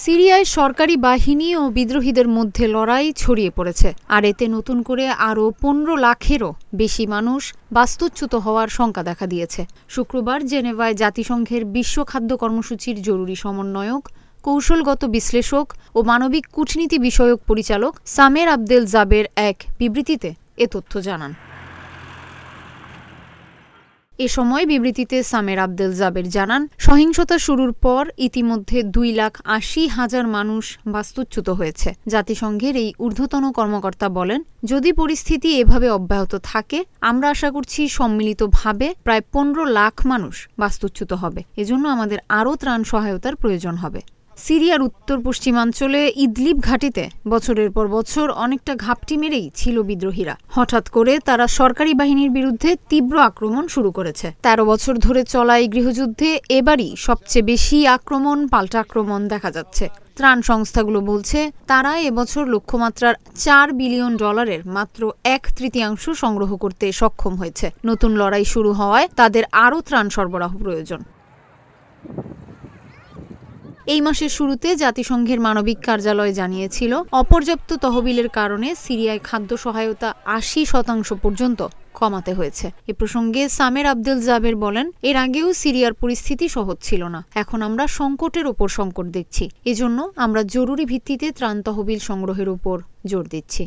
সিরিয়ায় সরকারি বাহিনী ও বিদ্রোহীদের মধ্যে লড়াই ছড়িয়ে পড়েছে, আর এতে নতুন করে আরও ১৫ লাখেরও বেশি মানুষ বাস্তুচ্যুত হওয়ার শঙ্কা দেখা দিয়েছে। শুক্রবার জেনেভায় জাতিসংঘের বিশ্ব খাদ্য কর্মসূচির জরুরি সমন্বয়ক, কৌশলগত বিশ্লেষক ও মানবিক কূটনীতি বিষয়ক পরিচালক সামের আবদেল জাবের এক বিবৃতিতে এ তথ্য জানান। এ সময় বিবৃতিতে সামের আবদেল জাবের জানান, সহিংসতা শুরুর পর ইতিমধ্যে 2,80,000 মানুষ বাস্তুচ্যুত হয়েছে। জাতিসংঘের এই ঊর্ধ্বতন কর্মকর্তা বলেন, যদি পরিস্থিতি এভাবে অব্যাহত থাকে, আমরা আশা করছি সম্মিলিতভাবে প্রায় 15 লাখ মানুষ বাস্তুচ্যুত হবে। এজন্য আমাদের আরও ত্রাণ সহায়তার প্রয়োজন হবে। সিরিয়ার উত্তর পশ্চিমাঞ্চলে ইদলিব ঘাঁটিতে বছরের পর বছর অনেকটা ঘাপটি মেরেই ছিল বিদ্রোহীরা। হঠাৎ করে তারা সরকারি বাহিনীর বিরুদ্ধে তীব্র আক্রমণ শুরু করেছে। 13 বছর ধরে চলা এই গৃহযুদ্ধে এবারই সবচেয়ে বেশি আক্রমণ, পাল্টা আক্রমণ দেখা যাচ্ছে। ত্রাণ সংস্থাগুলো বলছে, তারা এবছর লক্ষ্যমাত্রার $4 বিলিয়ন মাত্র 1/3 সংগ্রহ করতে সক্ষম হয়েছে। নতুন লড়াই শুরু হওয়ায় তাদের আরও ত্রাণ সরবরাহ প্রয়োজন। এই মাসের শুরুতে জাতিসংঘের মানবিক কার্যালয় জানিয়েছিল, অপর্যাপ্ত তহবিলের কারণে সিরিয়ায় খাদ্য সহায়তা 80% পর্যন্ত কমাতে হয়েছে। এ প্রসঙ্গে সামের আবদেল জাবের বলেন, এর আগেও সিরিয়ার পরিস্থিতি সহজ ছিল না। এখন আমরা সংকটের ওপর সংকট দেখছি। এজন্য আমরা জরুরি ভিত্তিতে ত্রাণ তহবিল সংগ্রহের উপর জোর দিচ্ছি।